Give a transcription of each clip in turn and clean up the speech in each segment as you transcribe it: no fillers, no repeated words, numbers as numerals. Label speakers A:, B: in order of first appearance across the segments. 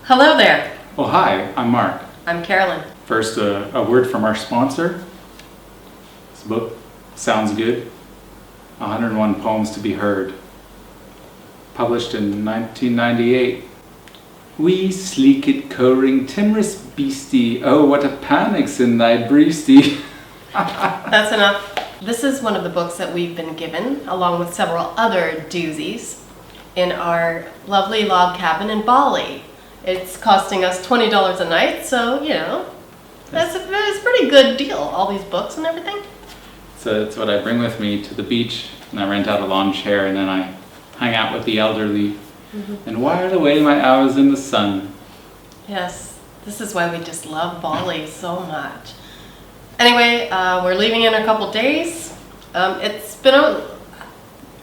A: Hello there.
B: Well, hi, I'm Mark.
A: I'm Carolyn.
B: First, a word from our sponsor. This book sounds good. 101 Poems to be Heard. Published in 1998. Wee sleeked cowring timorous beastie, oh what a panic's in thy breastie.
A: That's enough. This is one of the books that we've been given, along with several other doozies, in our lovely log cabin in Bali. It's costing us $20 a night, so, it's a pretty good deal, all these books and everything.
B: So it's what I bring with me to the beach, and I rent out a lawn chair, and then I hang out with the elderly, and while away my hours in the sun.
A: Yes, this is why we just love Bali so much. Anyway, we're leaving in a couple days. It's been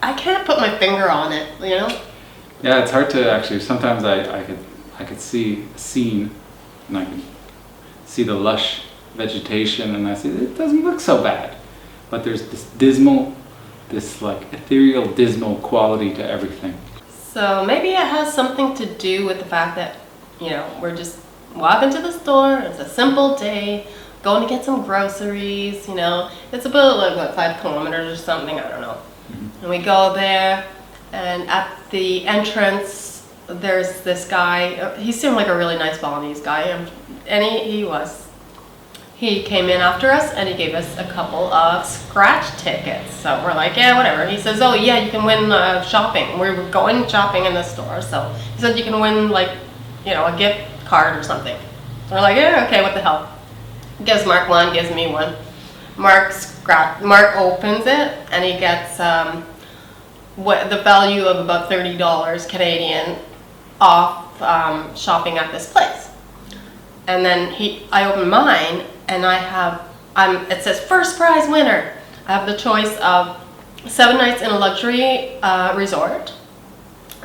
A: I can't put my finger on it,
B: Yeah, it's hard to actually, sometimes I could see a scene, and I can see the lush vegetation, and I see it doesn't look so bad. But there's this like ethereal, dismal quality to everything.
A: So maybe it has something to do with the fact that, we're just walking to the store, it's a simple day, going to get some groceries, it's about like 5 kilometers or something, I don't know. And we go there, and at the entrance, there's this guy, he seemed like a really nice Balinese guy, and he came in after us, and he gave us a couple of scratch tickets. So we're like, yeah, whatever. He says, oh yeah, you can win shopping. We were going shopping in the store, so he said you can win a gift card or something. So we're like, yeah, okay, what the hell. Gives Mark one, gives me one. Mark opens it, and he gets the value of about $30 Canadian off shopping at this place. And then I open mine, and it says first prize winner. I have the choice of 7 nights in a luxury resort.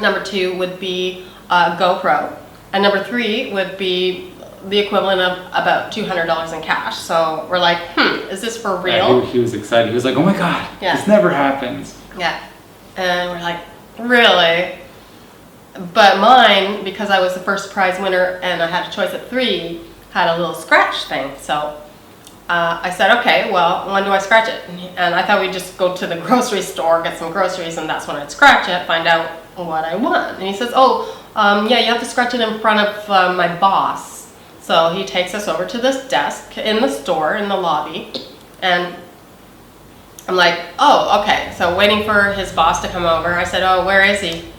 A: Number 2 would be GoPro, and number 3 would be the equivalent of about $200 in cash. So we're like, is this for real?
B: Yeah, he was excited. He was like, oh my God, This never happens.
A: Yeah, and we're like, really? But mine, because I was the first prize winner and I had a choice of 3, had a little scratch thing. So I said, okay, well, when do I scratch it? And I thought we'd just go to the grocery store, get some groceries, and that's when I'd scratch it, find out what I won. And he says, yeah, you have to scratch it in front of my boss. So he takes us over to this desk in the store, in the lobby, and I'm like, oh, okay. So waiting for his boss to come over, I said, oh, where is he?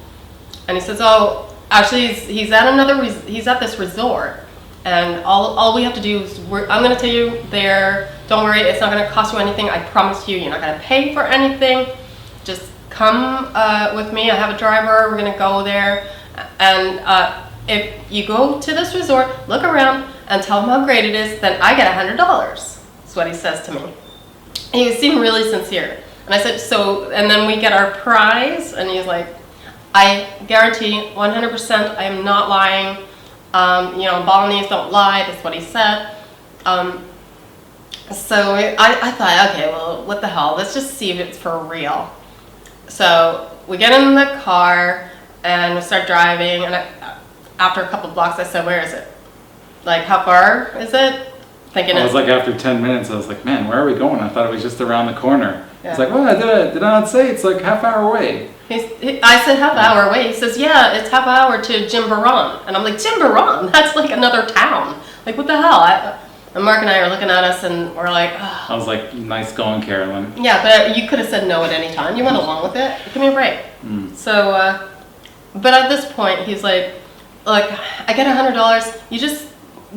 A: And he says, oh, actually, he's at this resort, and all we have to do is, I'm going to take you there. Don't worry, it's not going to cost you anything. I promise you, you're not going to pay for anything. Just come with me. I have a driver. We're going to go there, and if you go to this resort, look around and tell him how great it is, then I get $100. That's what he says to me. He seemed really sincere. And I said, so, and then we get our prize, and he's like, I guarantee 100% I am not lying. Balinese don't lie, that's what he said. So I thought, okay, well, what the hell? Let's just see if it's for real. So we get in the car, and we start driving, and after a couple of blocks, I said, where is it? Like, how far is it? Thinking
B: I was like, after 10 minutes, I was like, man, where are we going? I thought it was just around the corner.
A: Yeah.
B: It's like, well, did I not say it's like half hour away?
A: I said half hour away. He says, yeah, it's half hour to Jimbaran. And I'm like, Jimbaran? That's like another town. Like, what the hell? And Mark and I are looking at us, and we're like, oh.
B: I was like, nice going, Carolyn.
A: Yeah, but you could have said no at any time. You went along with it. Give me a break. So, but at this point, he's like, look, I get $100. You just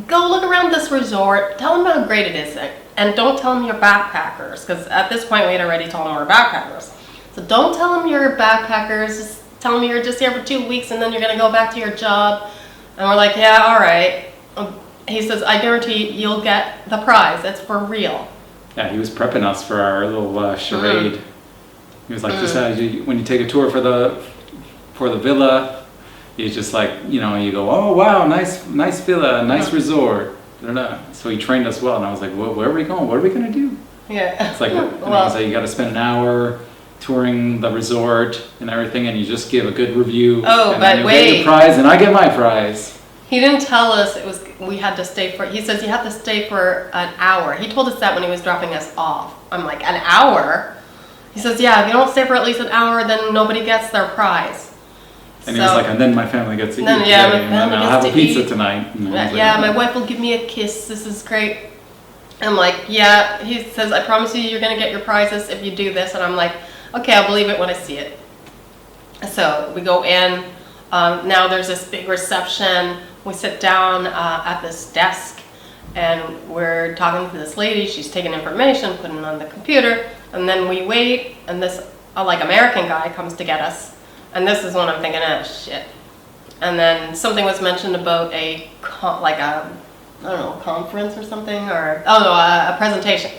A: go look around this resort. Tell them how great it is. And don't tell them you're backpackers. Because at this point, we had already told them we're backpackers. So don't tell them you're backpackers. Just tell them you're just here for 2 weeks, and then you're going to go back to your job. And we're like, yeah, all right. He says, I guarantee you'll get the prize. It's for real.
B: Yeah, he was prepping us for our little charade. He was like, just when you take a tour for the villa, you just like, you go, oh wow, nice villa, nice resort. So he trained us well, and I was like, well, where are we going? What are we gonna do?
A: Yeah.
B: It's like, so you got to spend an hour touring the resort and everything, and you just give a good review.
A: Oh,
B: and
A: but
B: then
A: wait.
B: get your prize, and I get my prize.
A: He didn't tell us we had to stay for, he says you have to stay for an hour. He told us that when he was dropping us off. I'm like, an hour? He says, yeah, if you don't stay for at least an hour, then nobody gets their prize.
B: And he was like, and then my family gets to eat
A: then,
B: today,
A: yeah, my
B: and then
A: family
B: I'll
A: gets
B: have a
A: to
B: pizza
A: eat.
B: tonight. And I was like,
A: Yeah, my wife will give me a kiss. This is great. I'm like, yeah. He says, I promise you, you're gonna get your prizes if you do this. And I'm like, okay, I'll believe it when I see it. So we go in. Now there's this big reception. We sit down at this desk, and we're talking to this lady. She's taking information, putting it on the computer, and then we wait. And this like American guy comes to get us. And this is when I'm thinking, oh shit. And then something was mentioned about a conference or something, or a presentation.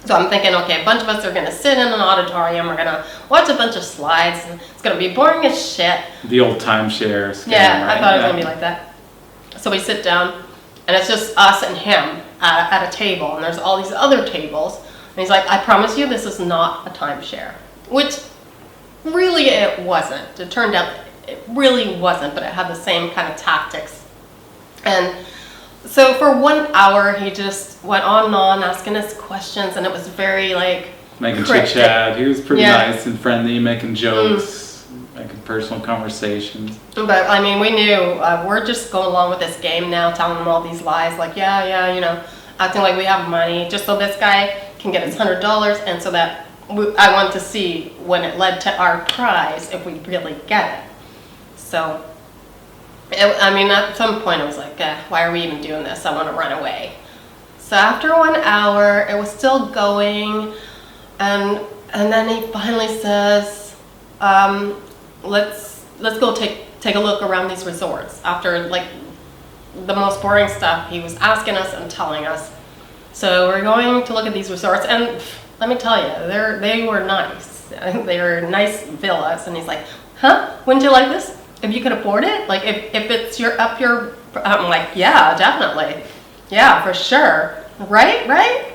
A: So I'm thinking, okay, a bunch of us are gonna sit in an auditorium, we're gonna watch a bunch of slides, and it's gonna be boring as shit.
B: The old timeshare scam,
A: Yeah,
B: right?
A: I thought it was gonna be like that. So we sit down, and it's just us and him at a table, and there's all these other tables. And he's like, I promise you, this is not a timeshare. Which, really, it wasn't. It turned out it really wasn't, but it had the same kind of tactics. And so for 1 hour, he just went on and on, asking us questions, and it was very, like,
B: Making
A: cryptic.
B: chit-chat. He was pretty
A: Yeah.
B: nice and friendly, making jokes, making personal conversations.
A: But, I mean, we knew, we're just going along with this game now, telling him all these lies, like, yeah, you know, acting like we have money, just so this guy can get his $100, and so that I want to see when it led to our prize, if we really get it. So, I mean, at some point I was like, why are we even doing this? I want to run away. So after 1 hour, it was still going, and then he finally says, let's go take a look around these resorts. After like the most boring stuff, he was asking us and telling us. So we're going to look at these resorts, and let me tell you, they were nice. They were nice villas, and he's like, huh? Wouldn't you like this? If you could afford it? Like, if it's up your... I'm like, yeah, definitely. Yeah, for sure. Right?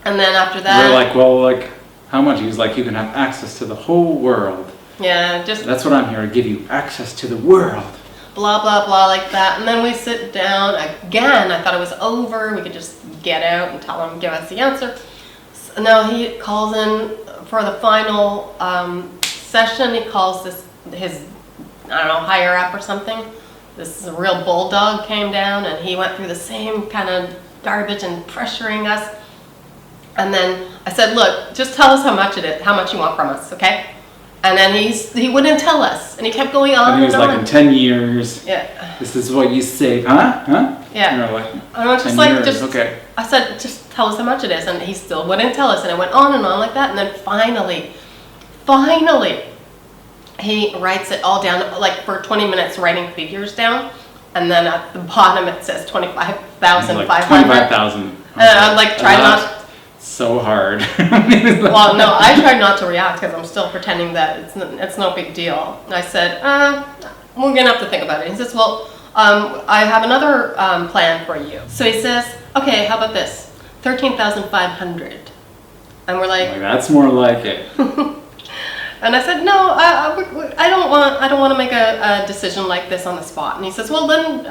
A: And then after that...
B: We're like, well, like, how much? He was like, you can have access to the whole world.
A: Yeah, just...
B: That's what I'm here to give you, access to the world.
A: Blah, blah, blah, like that. And then we sit down again. I thought it was over. We could just get out and tell him, give us the answer. So now he calls in for the final session. He calls his, I don't know, higher up or something. This is a real bulldog came down, and he went through the same kind of garbage and pressuring us. And then I said, look, just tell us how much you want from us, okay? And then he wouldn't tell us, and he kept going on
B: And he was
A: and
B: like,
A: on.
B: in 10 years,
A: Yeah.
B: this is what you save, huh?
A: Yeah.
B: And we're like,
A: I was
B: 10
A: just like,
B: years, okay.
A: I said, just tell us how much it is, and he still wouldn't tell us, and it went on and on like that, and then finally, he writes it all down, like for 20 minutes writing figures down, and then at the bottom it says 25,500.
B: Like 25,000.
A: And I'm like, try not.
B: So hard.
A: Well, no, I tried not to react because I'm still pretending that it's no big deal. And I said, we're gonna have to think about it. He says, well, I have another plan for you. So he says, okay, how about this? 13,500. And we're like,
B: that's more like it.
A: and I said, no, I don't want to make a decision like this on the spot. And he says, well, then,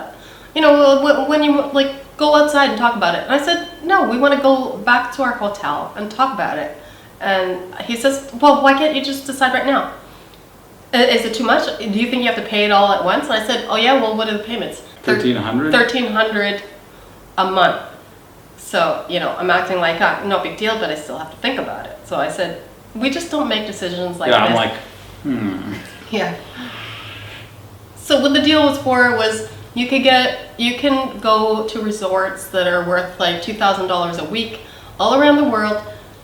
A: you know, when you like go outside and talk about it. And I said, no, we want to go back to our hotel and talk about it. And he says, well, why can't you just decide right now? Is it too much? Do you think you have to pay it all at once? And I said, oh yeah, well, what are the payments?
B: 1,300?
A: 1,300 a month. So, you know, I'm acting like, no big deal, but I still have to think about it. So I said, we just don't make decisions like this.
B: Yeah, I'm like,
A: Yeah. So what the deal was for was you can go to resorts that are worth like $2,000 a week all around the world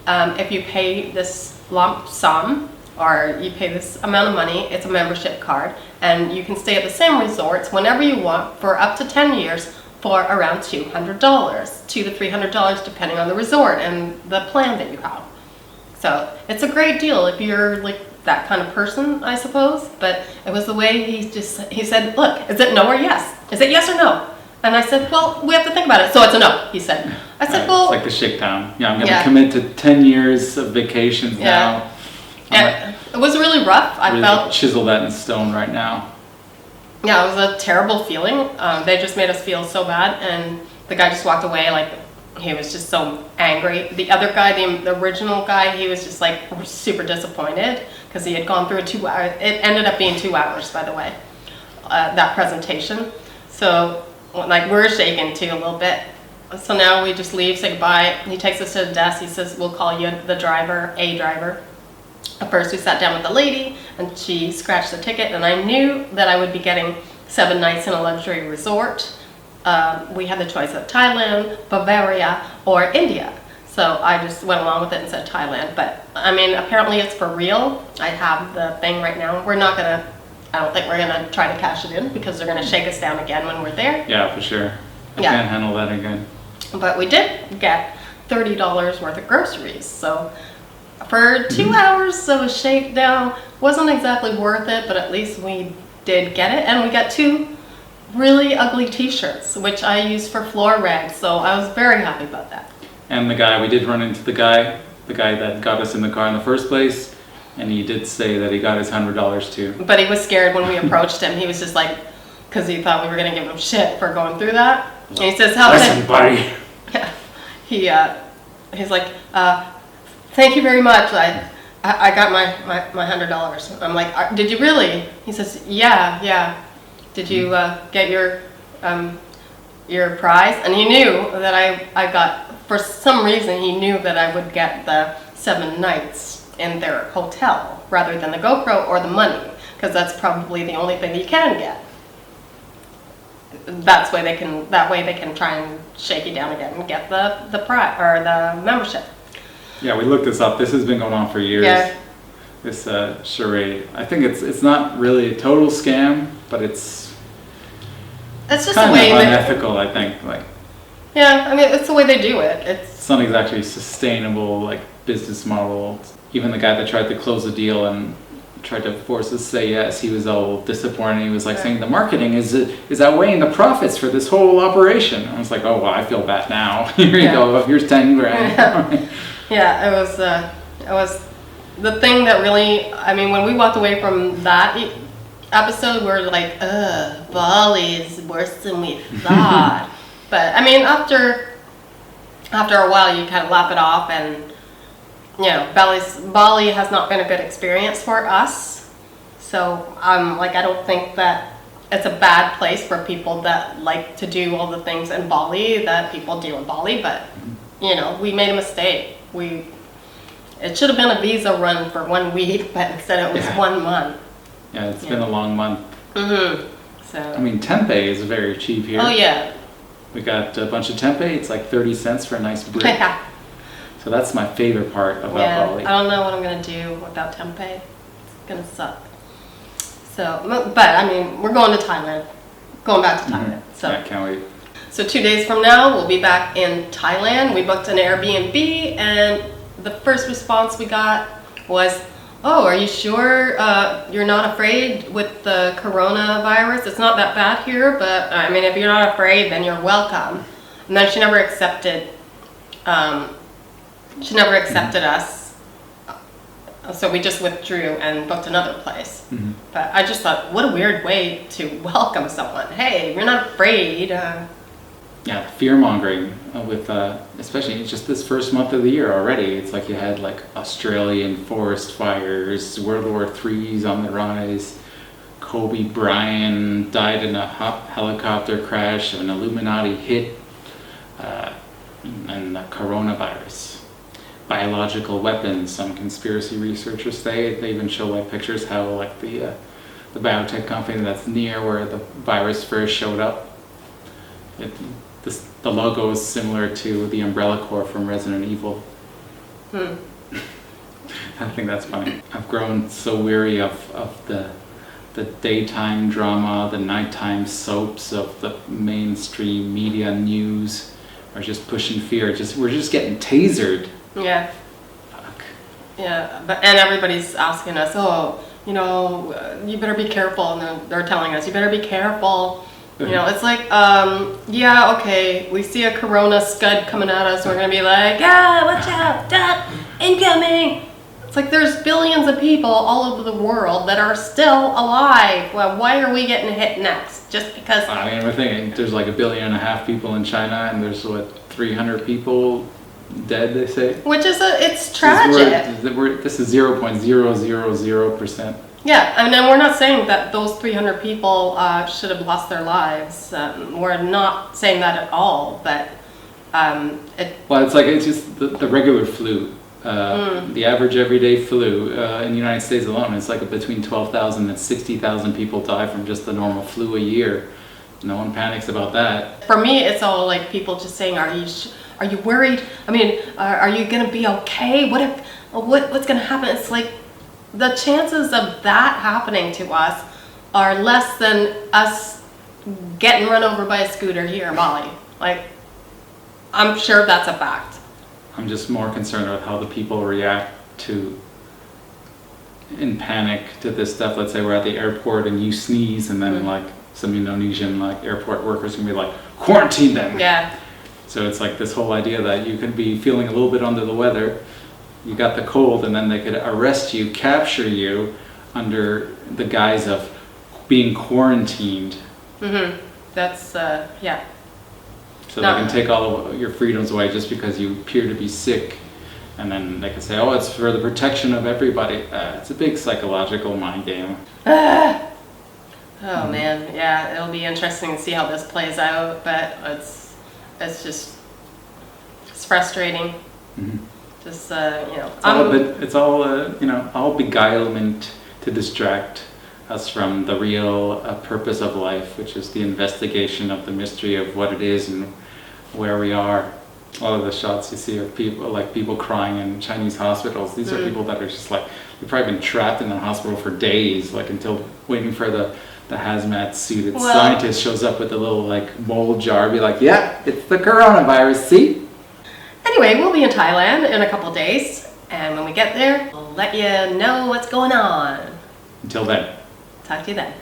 A: if you pay this lump sum, or you pay this amount of money. It's a membership card, and you can stay at the same resorts whenever you want for up to 10 years for around $200, $200 to $300 depending on the resort and the plan that you have. So it's a great deal if you're like that kind of person, I suppose. But it was the way he said, look, is it no or yes? Is it yes or no? And I said, well, we have to think about it. So it's a no, he said. I said, well...
B: It's like the shakedown. Yeah, I'm going to commit to 10 years of vacations now.
A: It was really rough. I
B: really
A: felt...
B: chisel that in stone right now.
A: Yeah, it was a terrible feeling. They just made us feel so bad, and the guy just walked away like he was just so angry. The other guy, the original guy, he was just like super disappointed because he had gone through 2 hours. It ended up being 2 hours, by the way, that presentation. So like we're shaken too a little bit. So now we just leave, say goodbye. He takes us to the desk. He says, "We'll call you the driver, a driver." At first we sat down with the lady and she scratched the ticket, and I knew that I would be getting 7 nights in a luxury resort. We had the choice of Thailand, Bavaria, or India. So I just went along with it and said Thailand. But I mean, apparently it's for real. I have the thing right now. I don't think we're gonna try to cash it in because they're gonna shake us down again when we're there.
B: Yeah, for sure. I
A: Yeah.
B: can't handle that again.
A: But we did get $30 worth of groceries. So for 2 hours of a shakedown, wasn't exactly worth it, but at least we did get it. And we got 2 really ugly t-shirts, which I used for floor rags. So I was very happy about that.
B: And we did run into the guy that got us in the car in the first place, and he did say that he got his $100 too.
A: But he was scared when we approached him. He was just like, because he thought we were going to give him shit for going through that. And he says,
B: "Listen, buddy."
A: Yeah. He's like, "Thank you very much. I got my $100. I'm like, "Did you really?" He says, yeah. Did you get your prize? And he knew that I got, for some reason, he knew that I would get the 7 nights in their hotel rather than the GoPro or the money, because that's probably the only thing you can get. That way they can try and shake you down again and get the prize or the membership.
B: Yeah, we looked this up. This has been going on for years.
A: Yeah.
B: This charade. I think it's not really a total scam, but it's
A: It's just
B: kind
A: the
B: of
A: way
B: unethical. I think
A: yeah, I mean, it's the way they do it.
B: it's not exactly sustainable business model. Even the guy that tried to close the deal and tried to force us to say yes, he was all disappointed. He was saying the marketing is outweighing the profits for this whole operation. I was like, oh well, I feel bad now. Here you go. Here's 10 grand.
A: Yeah, it was the thing that really, I mean, when we walked away from that episode, we're like, Bali is worse than we thought. But I mean, after a while, you kind of laugh it off, and you know, Bali has not been a good experience for us. So I don't think that it's a bad place for people that like to do all the things in Bali that people do in Bali. But you know, we made a mistake. It should have been a visa run for 1 week, but instead it was 1 month.
B: Yeah, it's been a long month.
A: So
B: I mean, tempeh is very cheap here.
A: oh yeah.
B: We got a bunch of tempeh. It's like 30 cents for a nice brick.
A: Yeah.
B: So that's my favorite part about Bali.
A: I don't know what I'm gonna do without tempeh. It's gonna suck. So, but I mean, we're going to Thailand. Going back to Thailand. So
B: Yeah, can't wait.
A: So 2 days from now, we'll be back in Thailand. We booked an Airbnb, and the first response we got was, "Oh, are you sure you're not afraid with the coronavirus? It's not that bad here, but I mean, if you're not afraid, then you're welcome." And then she never accepted us. So we just withdrew and booked another place. But I just thought, what a weird way to welcome someone. Hey, you're not afraid.
B: Yeah, fear mongering with especially just this first month of the year already. It's like you had Australian forest fires, World War III's on the rise, Kobe Bryant died in a helicopter crash, an Illuminati hit, and the coronavirus. Biological weapons. Some conspiracy researchers say they even show pictures how the biotech company that's near where the virus first showed up. The logo is similar to the Umbrella Corps from Resident Evil. I think that's funny. I've grown so weary of the daytime drama, the nighttime soaps of the mainstream media news. Are just pushing fear. We're just getting tasered.
A: Yeah.
B: Fuck.
A: Yeah, and everybody's asking us, oh, you know, you better be careful, and they're telling us, you better be careful. You know, it's like, yeah, okay, we see a corona scud coming at us, we're gonna be like, watch out, duck, incoming. It's It's like there's billions of people all over the world that are still alive. Well, why are we getting hit next? Just because?
B: I mean, we're thinking there's like 1.5 billion people in China, and there's what, 300 people dead, they say.
A: Which is it's tragic.
B: This is 0.000%.
A: Yeah, I mean, and we're not saying that those 300 people should have lost their lives. We're not saying that at all, but
B: Well, it's just the regular flu. The average everyday flu in the United States alone is like between 12,000 and 60,000 people die from just the normal flu a year. No one panics about that.
A: For me, it's all like people just saying, "Are you worried? I mean, are you gonna be okay? What's gonna happen?" It's like the chances of that happening to us are less than us getting run over by a scooter here in Bali. Like, I'm sure that's a fact.
B: I'm just more concerned with how the people react in panic to this stuff. Let's say we're at the airport and you sneeze, and then like some Indonesian like airport workers can be like, quarantine them.
A: Yeah.
B: So it's like this whole idea that you could be feeling a little bit under the weather, you got the cold, and then they could arrest you, capture you under the guise of being quarantined.
A: That's yeah.
B: So they can take all of your freedoms away just because you appear to be sick. And then they can say, oh, it's for the protection of everybody. It's a big psychological mind game.
A: Oh man, yeah, it'll be interesting to see how this plays out, but it's just, it's frustrating. Just,
B: It's all beguilement to distract us from the real purpose of life, which is the investigation of the mystery of what it is and where we are. All of the shots you see of people crying in Chinese hospitals. These are people that are just like, they've probably been trapped in the hospital for days, like until waiting for the hazmat suited scientist shows up with a little like mold jar, be like, yeah, it's the coronavirus, see?
A: Anyway, we'll be in Thailand in a couple days, and when we get there, we'll let you know what's going on.
B: Until then.
A: Talk to you then.